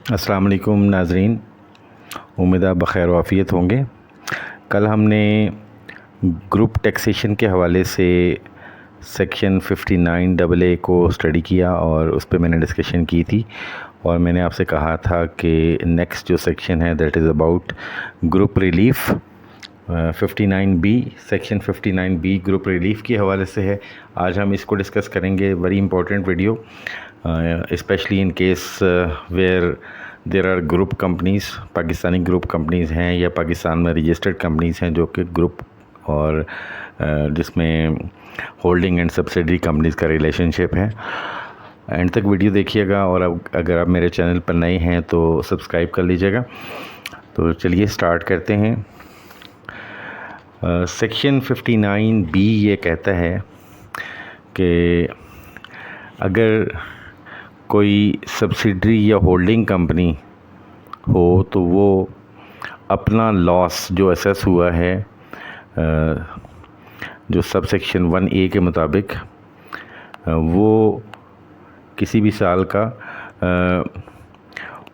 अस्सलाम वालेकुम नाज़रीन, उम्मीद आप बख़ैर वाफ़ियत होंगे। कल हमने ग्रुप टैक्सेशन के हवाले से सेक्शन 59 डबल ए को स्टडी किया और उस पर मैंने डिस्कशन की थी और मैंने आपसे कहा था कि नेक्स्ट जो सेक्शन है that is about group relief 59B। Section 59B group relief के हवाले से है। आज हम इसको डिस्कस करेंगे। Very important video, specially in case where there are group companies, Pakistani group companies हैं या पाकिस्तान में रजिस्टर्ड कंपनीज़ हैं जो कि ग्रुप और जिसमें होल्डिंग एंड सब्सिडरी कंपनीज़ का रिलेशनशिप है। एंड तक वीडियो देखिएगा और अगर आप मेरे चैनल पर नए हैं तो सब्सक्राइब कर लीजिएगा। तो चलिए स्टार्ट करते हैं। सेक्शन 59B ये कहता है कि अगर कोई सब्सिडरी या होल्डिंग कंपनी हो तो वो अपना लॉस जो असेस हुआ है जो सब सेक्शन 1A के मुताबिक वो किसी भी साल का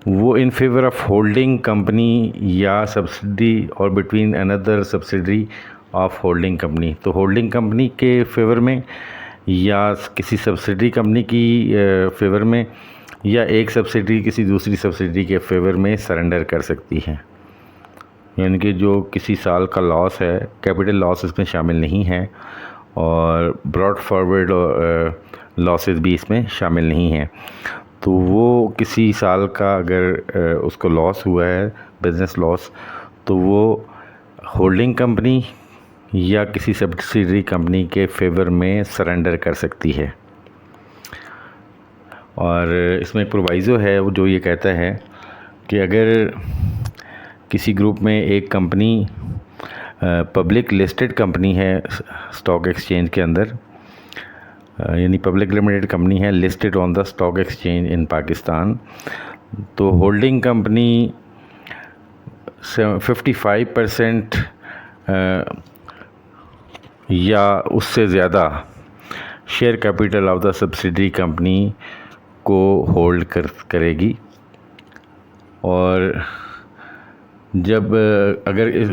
वो in favour of holding company या सब्सिडी और between another subsidiary of holding company, तो होल्डिंग कंपनी के फेवर में या किसी सब्सिडरी कंपनी की फेवर में या एक सब्सिडरी किसी दूसरी सब्सिडरी के फेवर में सरेंडर कर सकती है। यानी कि जो किसी साल का लॉस है, कैपिटल लॉस इसमें शामिल नहीं है और ब्रॉड फॉरवर्ड लॉसेस भी इसमें शामिल नहीं हैं। तो वो किसी साल का अगर उसको लॉस हुआ है, बिज़नेस लॉस, तो वो होल्डिंग कंपनी या किसी सब्सिडरी कंपनी के फेवर में सरेंडर कर सकती है। और इसमें प्रोवाइज़ो है वो जो ये कहता है कि अगर किसी ग्रुप में एक कंपनी पब्लिक लिस्टेड कंपनी है स्टॉक एक्सचेंज के अंदर, यानी पब्लिक लिमिटेड कंपनी है listed on the stock exchange इन पाकिस्तान, तो होल्डिंग कंपनी 55% या उससे ज़्यादा share capital of the subsidiary company को होल्ड करेगी। और जब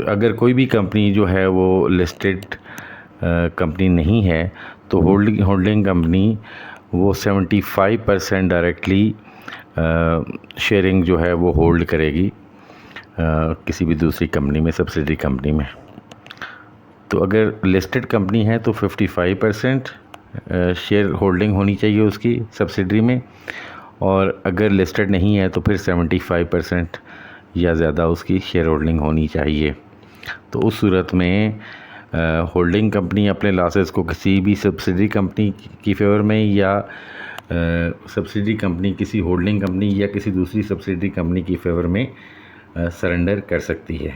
अगर कोई भी कंपनी जो है वो लिस्टेड कंपनी नहीं है तो होल्डिंग कंपनी वो 75% डायरेक्टली शेयरिंग जो है वो होल्ड करेगी किसी भी दूसरी कंपनी में, सब्सिडरी कंपनी में। तो अगर लिस्टेड कंपनी है तो 55% शेयर होल्डिंग होनी चाहिए उसकी सब्सिडरी में, और अगर लिस्टेड नहीं है तो फिर 75% या ज़्यादा उसकी शेयर होल्डिंग होनी चाहिए। तो उस सूरत में होल्डिंग कंपनी अपने लॉसेस को किसी भी सब्सिडरी कंपनी की फेवर में या सब्सिडरी कंपनी किसी होल्डिंग कंपनी या किसी दूसरी सब्सिडरी कंपनी की फेवर में सरेंडर कर सकती है।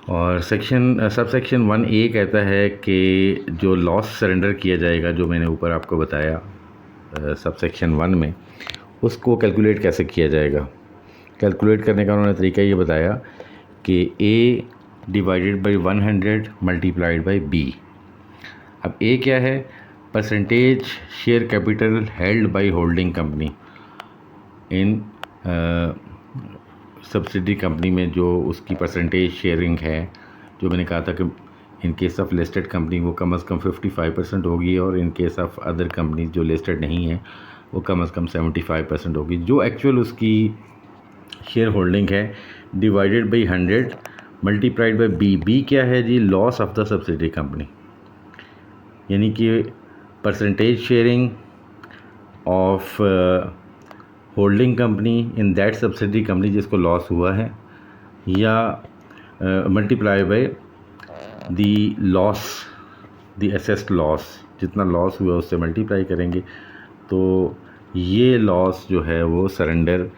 और सब सेक्शन 1A कहता है कि जो लॉस सरेंडर किया जाएगा, जो मैंने ऊपर आपको बताया सब सेक्शन 1 में, उसको कैलकुलेट कैसे किया जाएगा। कैलकुलेट करने का उन्होंने तरीका ये बताया कि A divided by 100 multiplied by B। अब A क्या है? Percentage share capital held by holding company in subsidiary company में जो उसकी परसेंटेज शेयरिंग है, जो मैंने कहा था कि in case of listed company वो कम से कम 55% होगी और in case of other company जो लिस्टेड नहीं है वो कम से कम 75% होगी। जो एक्चुअल उसकी शेयर होल्डिंग है divided by 100 multiplied by B। B क्या है जी? Loss of the subsidiary company, यानी कि percentage sharing of holding company in that subsidiary company जिसको लॉस हुआ है, या multiply by the loss, the assessed loss, जितना लॉस हुआ उससे मल्टीप्लाई करेंगे तो ये लॉस जो है वो सरेंडर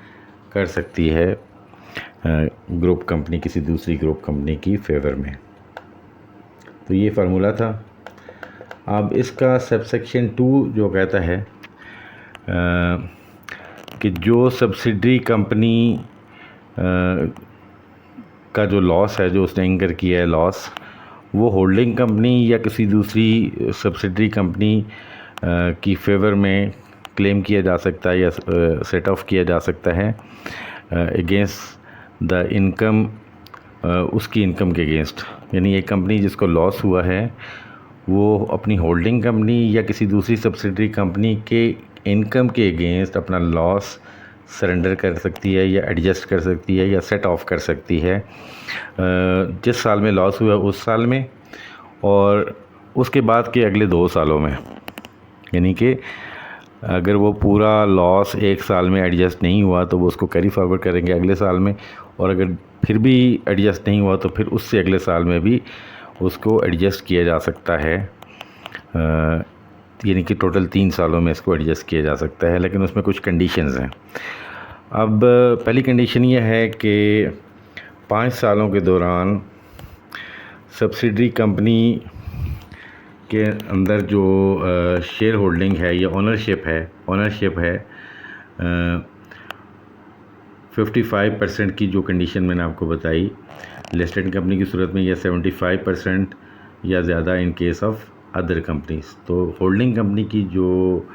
कर सकती है ग्रुप कंपनी किसी दूसरी ग्रुप कंपनी की फेवर में। तो ये फार्मूला था। अब इसका सब सेक्शन 2 जो कहता है कि जो सब्सिडरी कंपनी का जो लॉस है, जो उसने इंकर किया है लॉस, वो होल्डिंग कंपनी या किसी दूसरी सब्सिडरी कंपनी की फेवर में क्लेम किया जा सकता है या सेट ऑफ किया जा सकता है अगेंस्ट द इनकम, उसकी इनकम के अगेंस्ट। यानी एक कंपनी जिसको लॉस हुआ है वो अपनी होल्डिंग कंपनी या किसी दूसरी सब्सिडरी कंपनी के इनकम के अगेंस्ट अपना लॉस सरेंडर कर सकती है या एडजस्ट कर सकती है या सेट ऑफ कर सकती है जिस साल में लॉस हुआ उस साल में और उसके बाद के अगले 2 सालों में। यानी कि अगर वो पूरा लॉस एक साल में एडजस्ट नहीं हुआ तो वो उसको कैरी फॉरवर्ड करेंगे अगले साल में, और अगर फिर भी एडजस्ट नहीं हुआ तो फिर उससे अगले साल में भी उसको एडजस्ट किया जा सकता है। यानी कि टोटल 3 सालों में इसको एडजस्ट किया जा सकता है, लेकिन उसमें कुछ कंडीशंस हैं। अब पहली कंडीशन ये है कि 5 सालों के दौरान सब्सिडरी कंपनी के अंदर जो शेयर होल्डिंग है या ओनरशिप है 55% की जो कंडीशन मैंने आपको बताई, लिस्टेड कंपनी की सूरत में, या 75% या ज़्यादा in case of other companies. तो होल्डिंग कंपनी की जो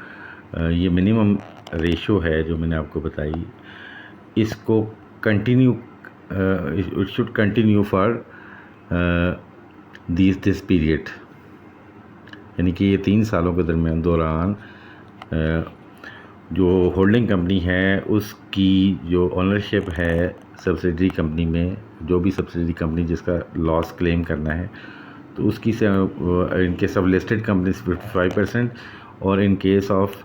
ये मिनिमम रेशो है जो मैंने आपको बताई, इसको continue, it should continue for this period. यानी कि ये 3 सालों के दौरान जो होल्डिंग कंपनी है उसकी जो ओनरशिप है सब्सिडरी कंपनी में, जो भी सब्सिडरी कंपनी जिसका लॉस क्लेम करना है, तो उसकी in case of listed companies 55% और in case of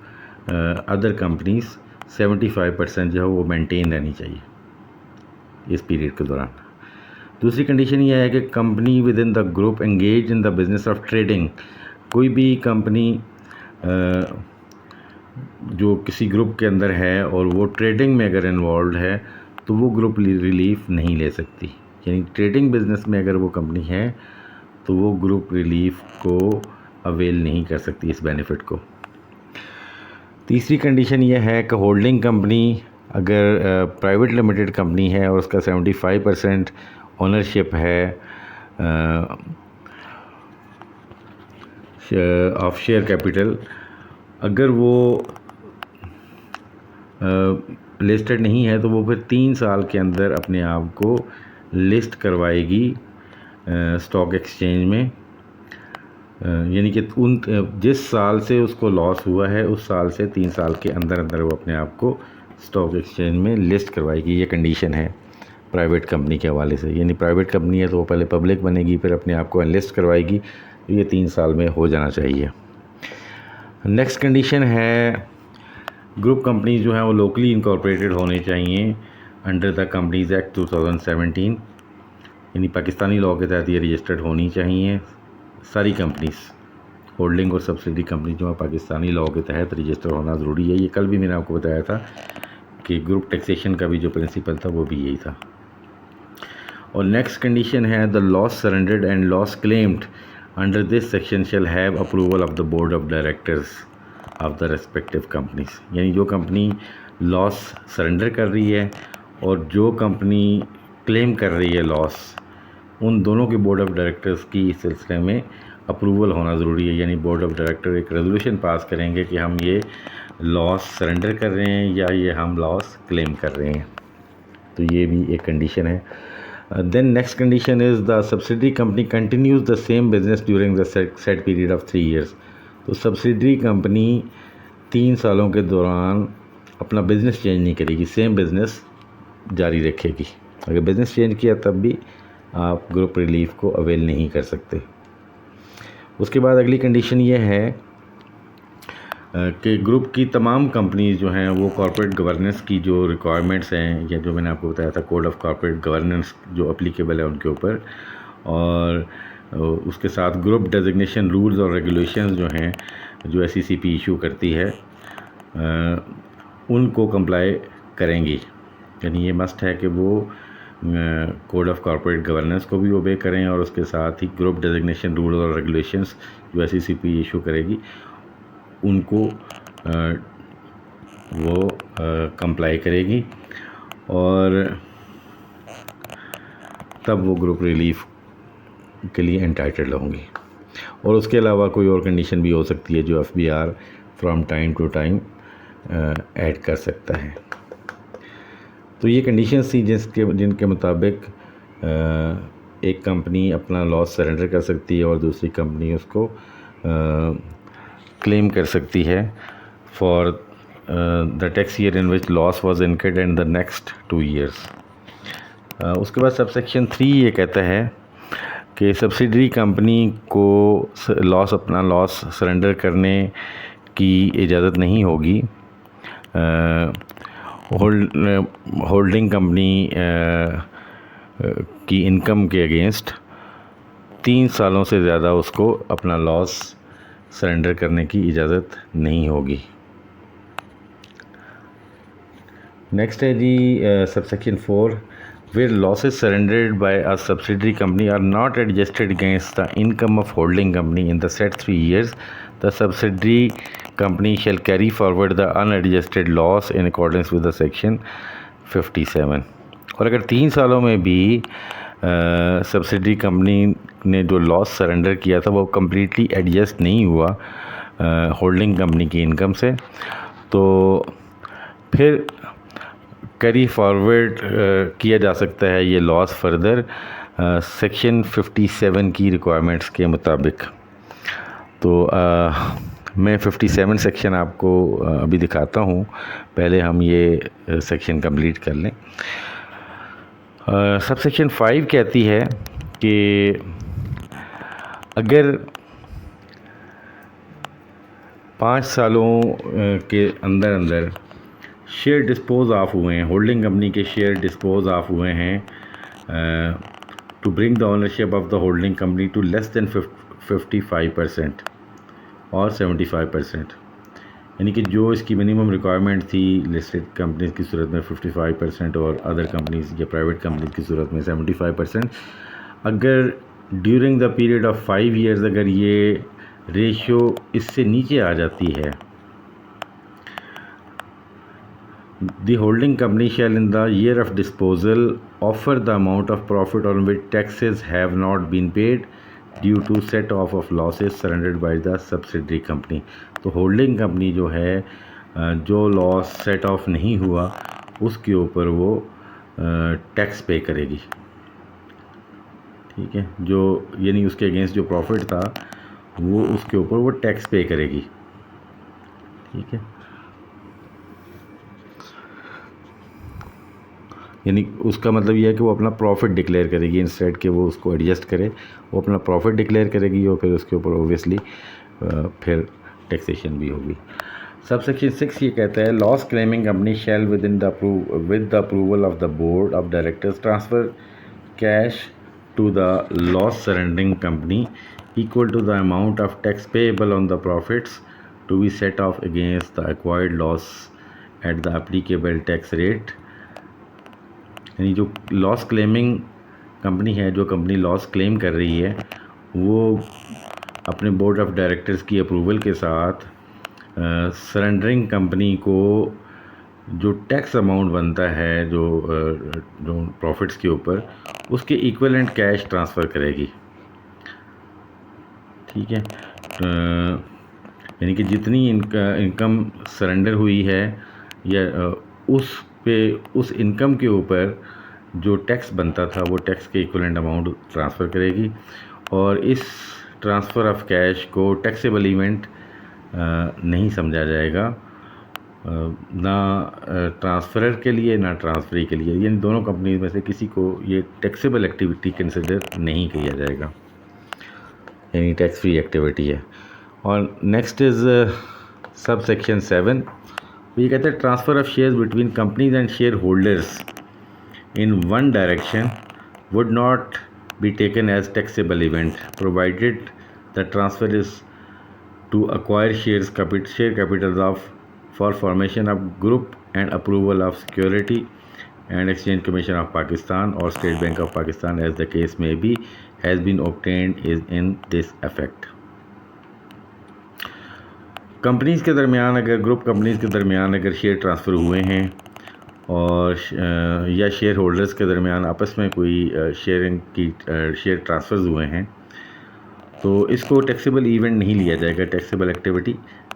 other companies 75% जो है वो मेंटेन रहनी चाहिए इस पीरियड के दौरान। दूसरी कंडीशन ये है कि company with in the group engage in the business of trading. कोई भी कंपनी जो किसी ग्रुप के अंदर है और वो ट्रेडिंग में अगर इन्वॉल्व है तो वो ग्रुप रिलीफ नहीं ले सकती। यानी ट्रेडिंग बिजनेस में अगर वो कंपनी है तो वो ग्रुप रिलीफ को अवेल नहीं कर सकती इस बेनिफिट को। तीसरी कंडीशन ये है कि होल्डिंग कंपनी अगर प्राइवेट लिमिटेड कंपनी है और उसका 75% ओनरशिप है ऑफ शेयर कैपिटल, अगर वो लिस्टेड नहीं है तो वो फिर 3 साल के अंदर अपने आप को लिस्ट करवाएगी स्टॉक एक्सचेंज में। यानी कि जिस साल से उसको लॉस हुआ है उस साल से 3 साल के अंदर अंदर वो अपने आप को स्टॉक एक्सचेंज में लिस्ट करवाएगी। ये कंडीशन है प्राइवेट कंपनी के हवाले से। यानी प्राइवेट कंपनी है तो वो पहले पब्लिक बनेगी, फिर अपने आप को अनलिस्ट करवाएगी, तो ये 3 साल में हो जाना चाहिए। नेक्स्ट कंडीशन है ग्रुप कंपनी जो है वो लोकली इनकॉर्पोरेटेड होने चाहिए अंडर द कंपनीज एक्ट 2017। यानी पाकिस्तानी लॉ के तहत ये रजिस्टर्ड होनी चाहिए सारी कंपनीज, होल्डिंग और सब्सिडी कंपनी जो है पाकिस्तानी लॉ के तहत रजिस्टर होना ज़रूरी है। ये कल भी मैंने आपको बताया था कि ग्रुप टैक्सेशन का भी जो प्रिंसिपल था वो भी यही था। और नेक्स्ट कंडीशन है the loss surrendered and loss claimed under this section shall have approval of the board of directors of the respective companies. यानी जो कंपनी लॉस सरेंडर कर रही है और जो कंपनी क्लेम कर रही है लॉस, उन दोनों के बोर्ड ऑफ डायरेक्टर्स की इस सिलसिले में अप्रूवल होना ज़रूरी है। यानी बोर्ड ऑफ डायरेक्टर एक रेजोल्यूशन पास करेंगे कि हम ये लॉस सरेंडर कर रहे हैं या ये हम लॉस क्लेम कर रहे हैं। तो ये भी एक कंडीशन है। Then next condition is the subsidiary company continues the same business during the set period of 3 years. तो सब्सिडरी कंपनी 3 सालों के दौरान अपना बिज़नेस चेंज नहीं करेगी, सेम बिज़नेस जारी रखेगी। अगर बिज़नेस चेंज किया तब भी आप ग्रुप रिलीफ को अवेल नहीं कर सकते। उसके बाद अगली कंडीशन ये है कि ग्रुप की तमाम कंपनीज जो हैं वो कॉर्पोरेट गवर्नेंस की जो रिक्वायरमेंट्स हैं या जो मैंने आपको बताया था कोड ऑफ कॉर्पोरेट गवर्नेंस जो अप्लीकेबल है उनके ऊपर, और उसके साथ ग्रुप डेजिग्नेशन रूल्स और रेगुलेशंस जो हैं जो SECP इशू करती है उनको कंप्लाई करेंगी। यानी ये मस्ट है कि वो कोड ऑफ कॉर्पोरेट गवर्नेंस को भी ओबे करें और उसके साथ ही ग्रुप डेजिग्नेशन रूल्स और रेगुलेशंस जो SECP इशू करेगी उनको वो कंप्लाई करेगी और तब वो ग्रुप रिलीफ के लिए एंटाइटल्ड होंगी। और उसके अलावा कोई और कंडीशन भी हो सकती है जो FBR from time to time add कर सकता है। तो ये कंडीशंस थी जिनके मुताबिक एक कंपनी अपना लॉस सरेंडर कर सकती है और दूसरी कंपनी उसको क्लेम कर सकती है for the tax year in which loss was incurred in the next 2 years. उसके बाद सबसेक्शन 3 ये कहता है कि सब्सिडरी कंपनी को अपना लॉस सरेंडर करने की इजाज़त नहीं होगी होल्डिंग कंपनी की इनकम के अगेंस्ट 3 सालों से ज़्यादा उसको अपना लॉस सरेंडर करने की इजाज़त नहीं होगी। नेक्स्ट है जी subsection 4, where losses surrendered by a subsidiary company are not adjusted against the income of holding company in the said 3 years, the subsidiary company shall carry forward the unadjusted loss in accordance with the section 57। और अगर 3 सालों में भी subsidiary company ने जो loss surrender किया था वो कम्प्लीटली एडजस्ट नहीं हुआ होल्डिंग कंपनी की इनकम से, तो फिर कैरी फॉरवर्ड किया जा सकता है ये लॉस फर्दर सेक्शन 57 की रिक्वायरमेंट्स के मुताबिक। तो मैं 57 सेक्शन आपको अभी दिखाता हूँ, पहले हम ये सेक्शन कंप्लीट कर लें। सबसेक्शन 5 कहती है कि अगर 5 सालों के अंदर शेयर डिस्पोज ऑफ हुए हैं, होल्डिंग कंपनी के शेयर डिस्पोज ऑफ हुए हैं to bring the ownership of the holding company to less than 55% और 75%, यानी कि जो इसकी मिनिमम रिक्वायरमेंट थी लिस्टेड कंपनीज़ की सूरत में 55% और अदर कंपनीज़ या प्राइवेट कंपनीज़ की सूरत में 75%, अगर during the period of 5 years अगर ये रेशियो इससे नीचे आ जाती है, the holding company shall in the year of disposal offer the amount of profit on which taxes have not been paid due to set off of losses surrendered by the subsidiary company। तो holding company जो है जो loss set of नहीं हुआ उसके ऊपर वो tax पे करेगी, ठीक है, जो यानी उसके अगेंस्ट जो प्रॉफिट था वो उसके ऊपर वो टैक्स पे करेगी, ठीक है। यानी उसका मतलब यह है कि वो अपना प्रॉफिट डिक्लेयर करेगी, इंस्टेड के वो उसको एडजस्ट करे, वो अपना प्रॉफिट डिक्लेयर करेगी और फिर उसके ऊपर ओबियसली फिर टैक्सेशन भी होगी। सबसेक्शन 6 ये कहता है loss claiming company shall with the approval of the board of directors transfer cash to the loss surrendering company equal to the amount of tax payable on the profits to be set off against the acquired loss at the applicable tax rate. यानी जो loss claiming company है, जो company loss claim कर रही है, वो अपने board of directors की अप्रूवल के साथ सरेंडरिंग कंपनी को जो टैक्स अमाउंट बनता है जो प्रॉफिट्स के ऊपर, उसके इक्विवेलेंट कैश ट्रांसफ़र करेगी, ठीक है। यानी कि जितनी इनकम सरेंडर हुई है या उस इनकम के ऊपर जो टैक्स बनता था वो टैक्स के इक्विवेलेंट अमाउंट ट्रांसफ़र करेगी, और इस ट्रांसफ़र ऑफ कैश को टैक्सेबल इवेंट नहीं समझा जाएगा, ना ट्रांसफ़रर के लिए ना ट्रांसफरी के लिए, यानी दोनों कंपनी में से किसी को ये टैक्सेबल एक्टिविटी कंसिडर नहीं किया जाएगा, यानी टैक्स फ्री एक्टिविटी है। और नेक्स्ट इज़ सब सेक्शन 7, ये कहते हैं transfer of shares between companies and share holders in one direction would not be taken as taxable event provided the transfer is to acquire share capitals of for formation of group and approval of Security and Exchange Commission of Pakistan or State Bank of Pakistan as the case may be has been obtained is in this effect। Companies के दरमियान अगर group companies के दरमियान अगर share transfer हुए हैं और या शेयर होल्डर्स के दरमियान आपस में कोई शेयर ट्रांसफ़र्स हुए हैं, तो इसको टैक्सेबल इवेंट नहीं लिया जाएगा, टैक्सेबल एक्टिविटी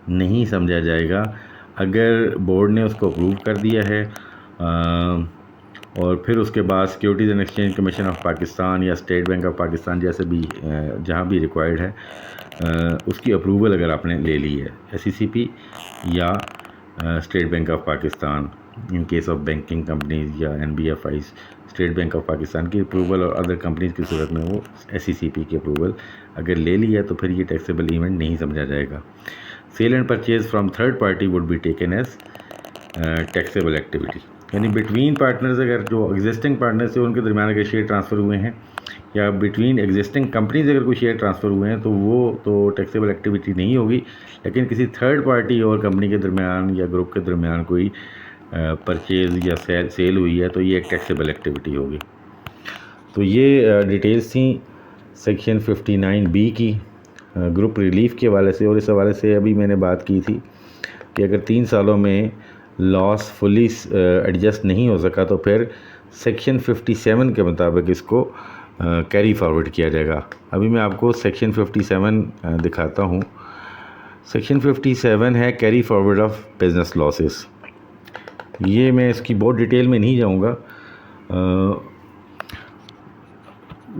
नहीं समझा जाएगा, अगर बोर्ड ने उसको अप्रूव कर दिया है और फिर उसके बाद securities and exchange commission of Pakistan या स्टेट बैंक ऑफ पाकिस्तान जैसे भी जहाँ भी रिक्वायर्ड है उसकी अप्रूवल अगर आपने ले ली है SECP या state bank of Pakistan in case of banking companies या NBFIs state bank of Pakistan की अप्रूवल और अदर कंपनीज की सूरत में वो SECP की अप्रूवल अगर ले ली है तो फिर ये टैक्सेबल इवेंट नहीं समझा जाएगा। Sale and purchase from third party would be taken as taxable activity, यानी बिटवीन पार्टनर्स अगर जो एग्जिस्टिंग पार्टनर्स है उनके दरमियान अगर शेयर ट्रांसफ़र हुए हैं या बिटवीन एग्जिस्टिंग कंपनीज अगर कोई शेयर ट्रांसफ़र हुए हैं तो वो तो टैक्सेबल एक्टिविटी नहीं होगी, लेकिन किसी थर्ड पार्टी और कंपनी के दरमियान या ग्रुप के दरमियान कोई परचेज़ या सेल हुई है तो ये एक टैक्सेबल एक्टिविटी होगी। तो ये डिटेल्स थी सेक्शन 59B की ग्रुप रिलीफ के हवाले से। और इस हवाले से अभी मैंने बात की थी कि अगर 3 सालों में लॉस फुली एडजस्ट नहीं हो सका तो फिर सेक्शन 57 के मुताबिक इसको कैरी फॉरवर्ड किया जाएगा। अभी मैं आपको सेक्शन 57 दिखाता हूँ। सेक्शन 57 है carry forward of business losses. ये मैं इसकी बहुत डिटेल में नहीं जाऊँगा।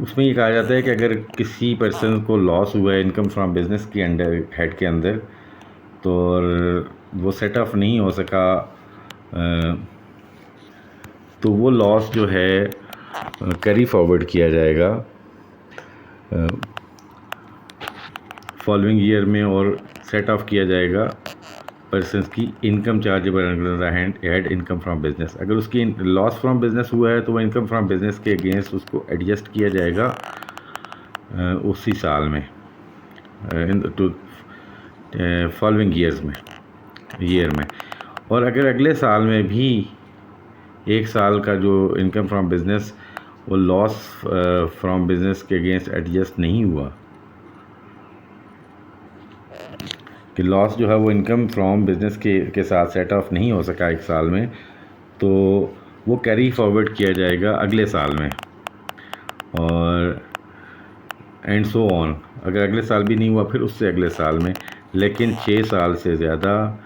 उसमें ये कहा जाता है कि अगर किसी पर्सन को लॉस हुआ है इनकम फ्रॉम बिज़नेस के अंडर हेड के अंदर तो वो सेट ऑफ नहीं हो सका तो वो लॉस जो है कैरी फॉरवर्ड किया जाएगा फॉलोइंग ईयर में और सेट ऑफ किया जाएगा पर्सनस की income chargeable head income from business. अगर उसकी लॉस फ्रॉम बिज़नेस हुआ है तो वो इनकम फ्रॉम बिज़नेस के अगेंस्ट उसको एडजस्ट किया जाएगा उसी साल में फॉलोइंग ईयर में। और अगर अगले साल में भी 1 साल का जो इनकम फ्रॉम बिज़नेस वो लॉस फ्रॉम बिज़नेस के अगेंस्ट एडजस्ट नहीं हुआ कि लॉस जो है वो इनकम फ्रॉम बिज़नेस के साथ सेट ऑफ नहीं हो सका 1 साल में, तो वो कैरी फॉरवर्ड किया जाएगा अगले साल में और एंड सो ऑन। अगर अगले साल भी नहीं हुआ फिर उससे अगले साल में, लेकिन 6 साल से ज़्यादा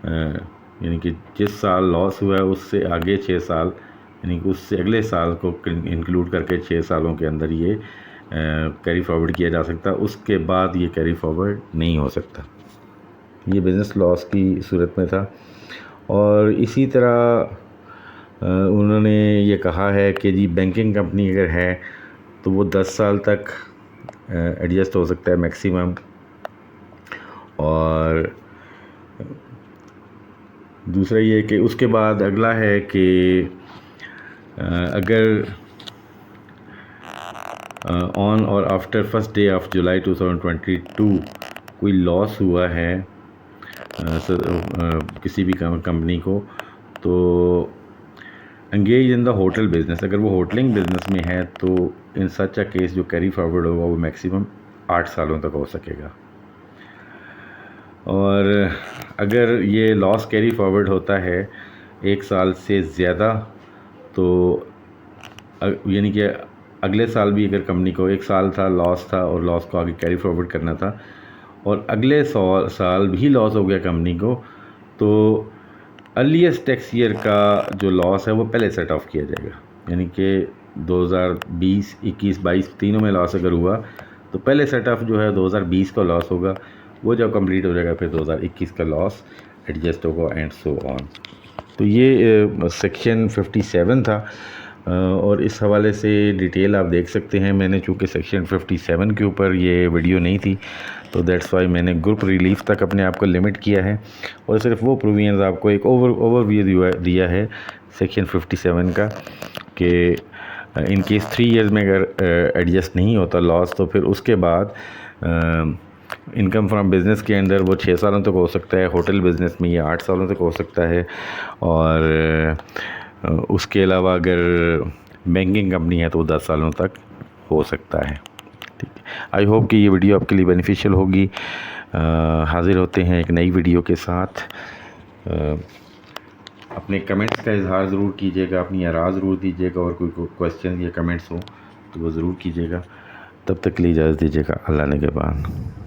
यानी कि जिस साल लॉस हुआ है उससे आगे 6 साल यानी कि उससे अगले साल को इंक्लूड करके 6 सालों के अंदर ये कैरी फॉरवर्ड किया जा सकता, उसके बाद ये कैरी फॉरवर्ड नहीं हो सकता। ये बिज़नेस लॉस की सूरत में था। और इसी तरह उन्होंने ये कहा है कि जी बैंकिंग कंपनी अगर है तो वो 10 साल तक एडजस्ट हो सकता है मैक्सिमम। और दूसरा ये कि उसके बाद अगला है कि अगर ऑन और आफ्टर 1 डे ऑफ जुलाई 2022 कोई लॉस हुआ है किसी भी कंपनी को तो engage in the hotel business, अगर वो होटलिंग बिज़नेस में है तो इन सच अ केस जो कैरी फॉरवर्ड होगा वो मैक्सिमम 8 सालों तक हो सकेगा। और अगर ये लॉस कैरी फॉरवर्ड होता है 1 साल से ज़्यादा तो यानी कि अगले साल भी अगर कंपनी को 1 साल था लॉस था और लॉस को आगे कैरी फॉरवर्ड करना था और अगले साल भी लॉस हो गया कंपनी को, तो अर्लीस्ट टैक्स ईयर का जो लॉस है वो पहले सेट ऑफ किया जाएगा। यानी कि 2020, 21, 22 तीनों में लॉस अगर हुआ तो पहले सेट ऑफ जो है 2020 का लॉस होगा, वो जब कंप्लीट हो जाएगा फिर 2021 का लॉस एडजस्ट होगा एंड सो ऑन। तो ये सेक्शन 57 था और इस हवाले से डिटेल आप देख सकते हैं। मैंने चूँकि सेक्शन 57 के ऊपर ये वीडियो नहीं थी तो दैट्स वाई मैंने ग्रुप रिलीफ तक अपने आप को लिमिट किया है और सिर्फ वो प्रोविजंस आपको एक ओवरव्यू दिया है सेक्शन 57 का कि इन केस 3 इयर्स में अगर एडजस्ट नहीं होता लॉस तो फिर उसके बाद इनकम फ्रॉम बिज़नेस के अंदर वो 6 सालों तक हो सकता है, होटल बिज़नेस में ये 8 सालों तक हो सकता है और उसके अलावा अगर बैंकिंग कंपनी है तो वो 10 सालों तक हो सकता है। ठीक है, आई होप कि ये वीडियो आपके लिए बेनिफिशियल होगी। हाज़िर होते हैं एक नई वीडियो के साथ। अपने कमेंट्स का इजहार ज़रूर कीजिएगा, अपनी आराज़ ज़रूर दीजिएगा और कोई क्वेश्चन या कमेंट्स हो तो वो ज़रूर कीजिएगा। तब तक के लिए इजाज़त दीजिएगा। अल्लाह ने के बाद।